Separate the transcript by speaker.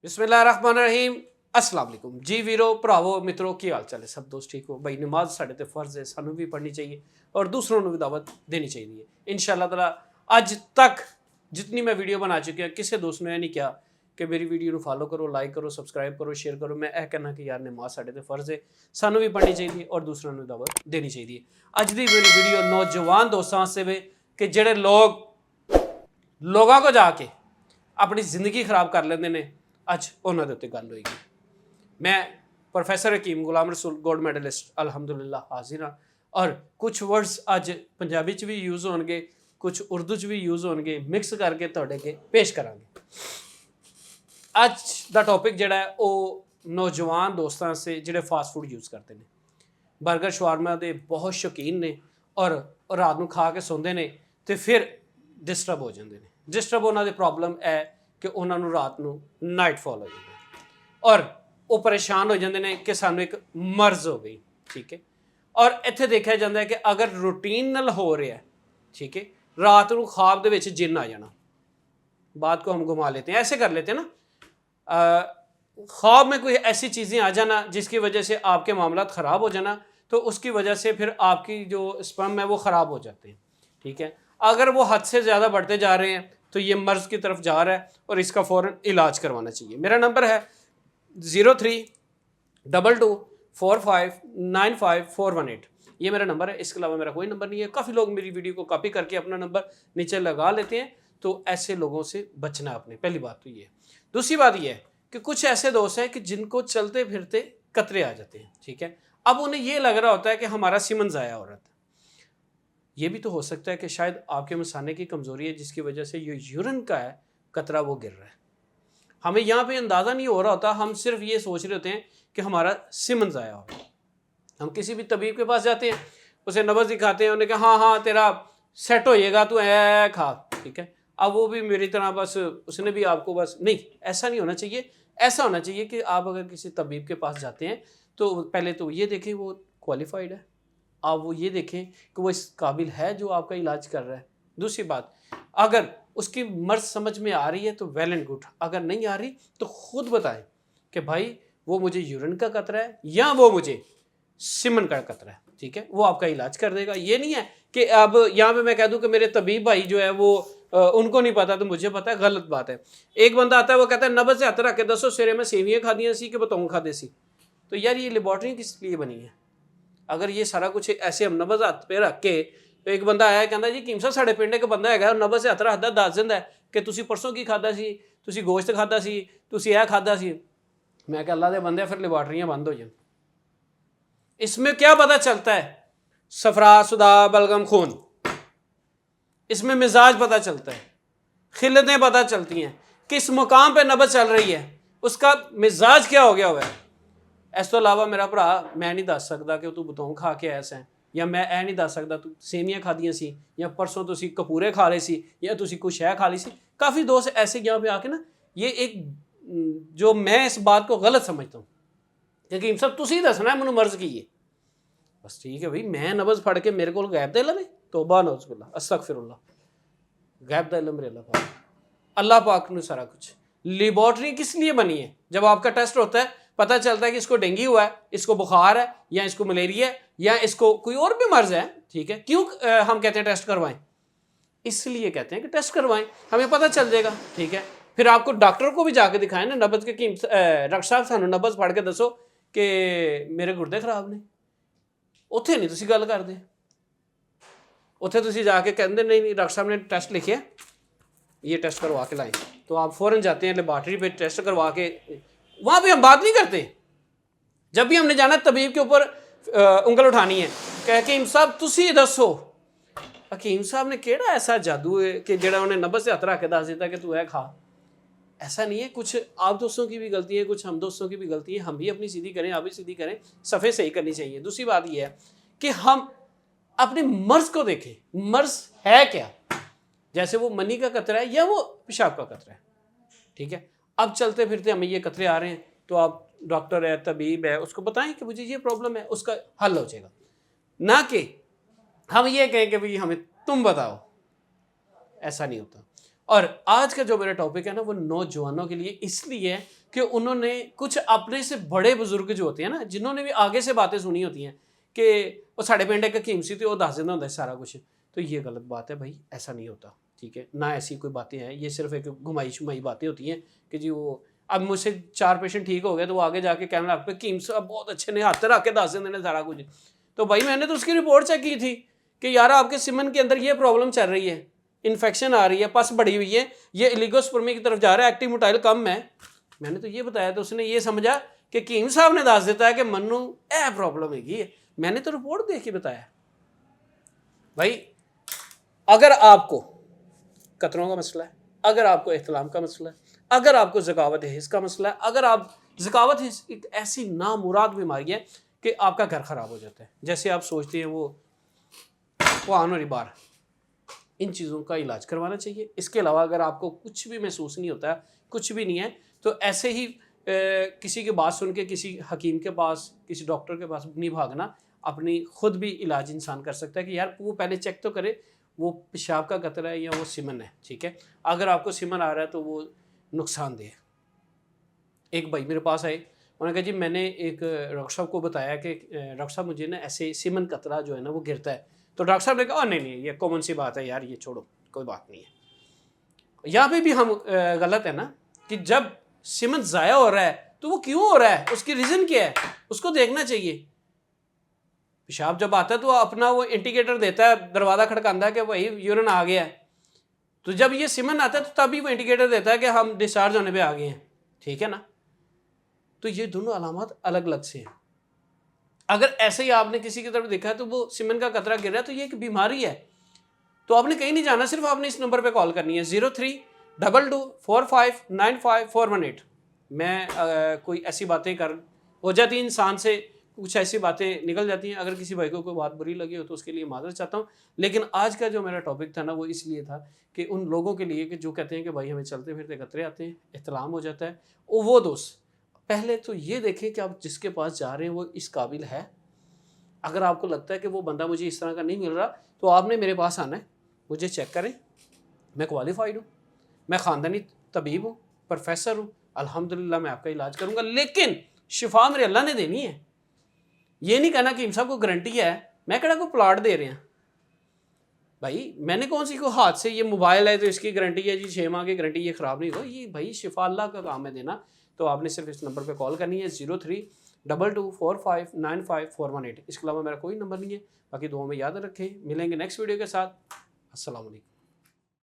Speaker 1: ਬਿਸਮਿਲ੍ਲਾਹਿਰਰਹਿਮਾਨਿਰਰਹੀਮ। अस्सलाम वालेकुम जी वीरो भरावो मित्रों, की हाल चाल है? सब दोस्त ठीक हो भाई? नमाज साढ़े ते फर्ज है, सानू भी पढ़नी चाहिए और दूसरों को भी दावत देनी चाहिए इंशाअल्लाह ताला। अज तक जितनी मैं वीडियो बना चुकी हूँ, किसी दोस्त ने नहीं कहा कि मेरी वीडियो को फॉलो करो, लाइक करो, सबसक्राइब करो, शेयर करो। मैं यह कहना कि यार नमाज साढ़े ते फर्ज है, सानू भी पढ़नी चाहिए और दूसरों को दावत देनी चाहिए। अज की मेरी वीडियो नौजवान दोस्तों से वे कि जेडे लोगों को जाके अपनी जिंदगी खराब कर लेंदे ने, अज उन्होंने दे उत्ते गल होएगी। मैं प्रोफैसर हकीम गुलाम रसूल गोल्ड मैडलिस्ट अलहमदुलिल्लाह हाजिर हाँ और कुछ वर्ड्स अज पंजाबी च भी यूज़ होणगे, कुछ उर्दू च भी यूज़ होणगे, मिक्स करके तुहाडे अगे पेश करांगे। अज दा टॉपिक जिहड़ा है वो नौजवान दोस्तों से जिहड़े फास्ट फूड यूज़ करते हैं, बर्गर शवारमा के बहुत शौकीन ने और रात को खा के सौंदे ने तो फिर डिस्टर्ब हो जाते हैं। डिस्टर्ब होने की प्रॉब्लम है कि उन्होंने रात को नाइट फॉल हो जाता है और वो परेशान हो जाते हैं कि सानू एक मर्ज हो गई। ठीक है, और इत्थे देखा जाता है कि अगर रूटीन नाल हो रहा है, ठीक है, रात को ख्वाब दे विच जिन आ जाना, बात को हम घुमा लेते हैं, ऐसे कर लेते हैं ना, ख्वाब में कोई ऐसी चीज़ें आ जाना जिसकी वजह से आपके मामला ख़राब हो जाना, तो उसकी वजह से फिर आपकी जो स्पर्म है वो ख़राब हो जाते हैं। ठीक है, अगर वो हद से ज़्यादा बढ़ते जा रहे हैं तो ये मर्ज़ की तरफ जा रहा है और इसका फ़ौरन इलाज करवाना चाहिए। मेरा नंबर है 0322459518। ये मेरा नंबर है, इसके अलावा मेरा कोई नंबर नहीं है। काफ़ी लोग मेरी वीडियो को कॉपी करके अपना नंबर नीचे लगा लेते हैं, तो ऐसे लोगों से बचना आपने। पहली बात तो ये है। दूसरी बात ये है कि कुछ ऐसे दोस्त हैं कि जिनको चलते फिरते कतरे आ जाते हैं। ठीक है, अब उन्हें ये लग रहा होता है कि हमारा सीमन ज़ाया हो रहा था। ये भी तो हो सकता है कि शायद आपके मसाने की कमज़ोरी है जिसकी वजह से ये यूरिन का है कतरा वो गिर रहा है। हमें यहाँ पे अंदाज़ा नहीं हो रहा होता, हम सिर्फ ये सोच रहे होते हैं कि हमारा सीमन ज़ाया हो रहा है। हम किसी भी तबीब के पास जाते हैं, उसे नब्ज़ दिखाते हैं, उन्हें कहा हाँ हाँ तेरा सेट हो जाएगा, तू ऐ खा। ठीक है, अब वो भी मेरी तरह बस उसने भी आपको बस नहीं, ऐसा नहीं होना चाहिए। ऐसा होना चाहिए कि आप अगर किसी तबीब के पास जाते हैं तो पहले तो ये देखें वो क्वालिफाइड है, आप वो ये देखें कि वो इस काबिल है जो आपका इलाज कर रहा है। दूसरी बात, अगर उसकी मर्ज समझ में आ रही है तो वेल एंड गुड, अगर नहीं आ रही तो खुद बताएं कि भाई वो मुझे यूरिन का कतरा है या वो मुझे सीमन का कतरा है। ठीक है, वो आपका इलाज कर देगा। ये नहीं है कि अब यहाँ पे मैं कह दूं कि मेरे तबीब भाई जो है वो उनको नहीं पता तो मुझे पता है, गलत बात है। एक बंदा आता है वो कहता है नब्ज़ से हाथ रख के दसो सवेरे मैं सेवियाँ खादियाँ सी कि बताऊँ खादे सी। तो यार ये लेबॉर्टरी किस लिए बनी है? अगर ये सारा कुछ ऐसे हम नब्ज़ हाथ पे रख के, तो एक बंदा आया कहता जी कीम साहब साढ़े पिंड एक बंदा है नब्ज़ से हत्थ रखदा दस दिंदा है कि तुसी परसों की खादा सी, तुसी गोश्त खादा सी, तुसी यह खादा सी। मैं कहा अल्लाह दे बंदे फिर लेबॉर्टरियाँ बंद हो जाए। इसमें क्या पता चलता है? सफरा सुदा बलगम खून, इसमें मिजाज पता चलता है, खिलतें पता चलती हैं, किस मुकाम पे नब्ज़ चल रही है, उसका मिजाज क्या हो गया हुआ है। इस तो अलावा मेरा भरा मैं नहीं दस सकता कि तू बतौं खा के ऐसा है, या मैं ए नहीं दस सकता तू सेवियाँ खादियाँ सी, या परसों तुसी कपूरे खा रहे सी, या तुसी कुछ है खा ली सी। काफ़ी दोस्त ऐसे यहाँ पे आके ना, ये एक जो मैं इस बात को गलत समझता हूँ कि सब तुसी दसना है मैनू मर्ज की है। बस ठीक है भाई, मैं नब्ज़ फड़ के मेरे को गैब दा इलम है, तौबा नौज़ुबिल्लाह अस्तगफिरुल्लाह, गैब दा इलम मेरे अल्लाह पाक ने सारा कुछ। लेबॉर्टरी किस लिए बनी है? जब आपका टेस्ट होता है पता चलता है कि इसको डेंगू हुआ है, इसको बुखार है, या इसको मलेरिया है, या इसको कोई और भी मर्ज है। ठीक है, क्यों हम कहते हैं टेस्ट करवाएं? इसलिए कहते हैं कि टेस्ट करवाएं, हमें पता चल जाएगा। ठीक है, फिर आपको डॉक्टर को भी जाके दिखाएं ना, नब्ज़ के कीमत डॉक्टर साहब सानू नब्ज़ फड़ के दसो कि मेरे गुर्दे खराब ने। उत्थे नहीं तुसी गल करदे, उत्थे तुसी जाके कहते नहीं डॉक्टर साहब ने टेस्ट लिखे ये टेस्ट करवा के लाएं, तो आप फ़ौरन जाते हैं लेबॉर्टरी पे टेस्ट करवा के। वहाँ पे हम बात नहीं करते। जब भी हमने जाना तबीब के ऊपर उंगल उठानी है कि हकीम साहब तुसी दसो, हकीम साहब ने केड़ा ऐसा जादू है कि जेड़ा उन्हें नब्ज़ से हत्थ रख के दस देता कि तू है खा। ऐसा नहीं है। कुछ आप दोस्तों की भी गलती है, कुछ हम दोस्तों की भी गलती है। हम भी अपनी सीधी करें, आप भी सीधी करें, सफ़े सही करनी चाहिए। दूसरी बात यह है कि हम अपने मर्ज को देखें, मर्ज है क्या। जैसे वो मनी का कतरा है या वो पेशाब का कतरा है। ठीक है, अब चलते फिरते हमें ये कतरे आ रहे हैं तो आप डॉक्टर है, तबीब है, उसको बताएं कि मुझे ये प्रॉब्लम है, उसका हल हो जाएगा। ना कि हम ये कहें कि भाई हमें तुम बताओ, ऐसा नहीं होता। और आज का जो मेरा टॉपिक है ना वो नौजवानों के लिए इसलिए है کہ انہوں نے کچھ اپنے سے بڑے بزرگ جو ہوتے ہیں نا, جنہوں نے بھی آگے سے باتیں سنی ہوتی ہیں کہ وہ ساڑھے پنڈ ایک حکیم سی تھی, وہ دس دینا ہوتا ہے سارا کچھ, تو یہ غلط بات ہے بھائی, ایسا نہیں ہوتا. ٹھیک ہے, نہ ایسی کوئی باتیں ہیں, یہ صرف ایک گھمائی شمائی باتیں ہوتی ہیں کہ جی وہ اب مجھ سے 4 پیشنٹ ٹھیک ہو گئے تو وہ آگے جا کے کہنے لگا پہ حکیم صاحب بہت اچھے نے, ہاتھ رکھ کے دس دینے سارا کچھ. تو بھائی میں نے تو اس کی رپورٹ چیک کی تھی کہ یار آپ کے سیمن کے اندر یہ پرابلم چل رہی ہے, انفیکشن آ رہی ہے, پس بڑی ہوئی ہے, یہ الیگوسپرمی کی طرف جا رہا ہے, ایکٹیو موٹائل کم ہے. میں نے تو یہ بتایا, تو اس نے یہ سمجھا کہ حکیم صاحب نے دس دیتا ہے کہ منو اے پرابلم ہے. میں نے تو رپورٹ دیکھ کے بتایا. بھائی اگر آپ کو قطروں کا مسئلہ ہے, اگر آپ کو احتلام کا مسئلہ ہے, اگر آپ کو ذکاوت حس کا مسئلہ ہے, اگر آپ ذکاوت حس ایک ایسی نامراد بیماری ہے کہ آپ کا گھر خراب ہو جاتا ہے, جیسے آپ سوچتے ہیں وہ آن اور بار, ان چیزوں کا علاج کروانا چاہیے. اس کے علاوہ اگر آپ کو کچھ بھی محسوس نہیں ہوتا, کچھ بھی نہیں ہے, تو ایسے ہی کسی کی بات سن کے کسی حکیم کے پاس, کسی ڈاکٹر کے پاس نہیں بھاگنا. اپنی خود بھی علاج انسان کر سکتا ہے کہ یار وہ پہلے چیک تو کرے وہ پیشاب کا قطرہ ہے یا وہ سیمن ہے. ٹھیک ہے, اگر آپ کو سیمن آ رہا ہے تو وہ نقصان دہ ہے. ایک بھائی میرے پاس آئے, انہوں نے کہا جی میں نے ایک ڈاکٹر صاحب کو بتایا کہ ڈاکٹر صاحب مجھے نا ایسے سیمن قطرہ جو ہے نا وہ گرتا ہے. تو ڈاکٹر صاحب نے کہا نہیں نہیں یہ کامن سی بات ہے یار, یہ چھوڑو کوئی بات نہیں ہے. یہاں پہ بھی ہم غلط ہے نا کہ جب سیمن ضائع ہو رہا ہے تو وہ کیوں ہو رہا ہے, اس کی ریزن کیا ہے, اس کو دیکھنا چاہیے. پیشاب جب آتا ہے تو اپنا وہ انڈیکیٹر دیتا ہے, دروازہ کھڑکاتا ہے کہ بھائی یورین آ گیا ہے. تو جب یہ سیمن آتا ہے تو تبھی وہ انڈیکیٹر دیتا ہے کہ ہم ڈسچارج ہونے پہ آ گئے ہیں. ٹھیک ہے نا, تو یہ دونوں علامات الگ الگ سے ہیں. اگر ایسے ہی آپ نے کسی کی طرف دیکھا ہے تو وہ سیمن کا قطرہ گر رہا ہے تو یہ ایک بیماری ہے. تو آپ نے کہیں نہیں جانا, صرف آپ نے اس نمبر پہ کال کرنی ہے 0322459548. میں کوئی ایسی باتیں ہو جاتی ہیں انسان سے, کچھ ایسی باتیں نکل جاتی ہیں. اگر کسی بھائی کو کوئی بات بری لگی ہو تو اس کے لیے معذرت چاہتا ہوں. لیکن آج کا جو میرا ٹاپک تھا نا وہ اس لیے تھا کہ ان لوگوں کے لیے کہ جو کہتے ہیں کہ بھائی ہمیں چلتے پھرتے قطرے آتے ہیں, احتلام ہو جاتا ہے, وہ دوست پہلے تو یہ دیکھیں کہ آپ جس کے پاس جا رہے ہیں وہ اس قابل ہے. اگر آپ کو لگتا ہے کہ وہ بندہ مجھے اس طرح کا نہیں مل رہا تو آپ نے میرے پاس آنا ہے, مجھے چیک کریں, میں کوالیفائڈ ہوں, میں خاندانی طبیب ہوں, پروفیسر ہوں, الحمدللہ میں آپ کا علاج کروں گا. لیکن شفا میرے اللہ نے دینی ہے. یہ نہیں کہنا کہ صاحب کو گارنٹی ہے, میں کہنا کو پلاٹ دے رہے ہیں. بھائی میں نے کون سی کو ہاتھ سے یہ موبائل ہے تو اس کی گارنٹی ہے جی 6 ماہ کی گارنٹی, یہ خراب نہیں ہو. یہ بھائی شفا اللہ کا کام ہے دینا. تو آپ نے صرف اس نمبر پہ کال کرنی ہے 0322459548. اس کے علاوہ میرا کوئی نمبر نہیں ہے. باقی دعاؤں میں یاد رکھیں, ملیں گے نیکسٹ ویڈیو کے ساتھ. السلام علیکم.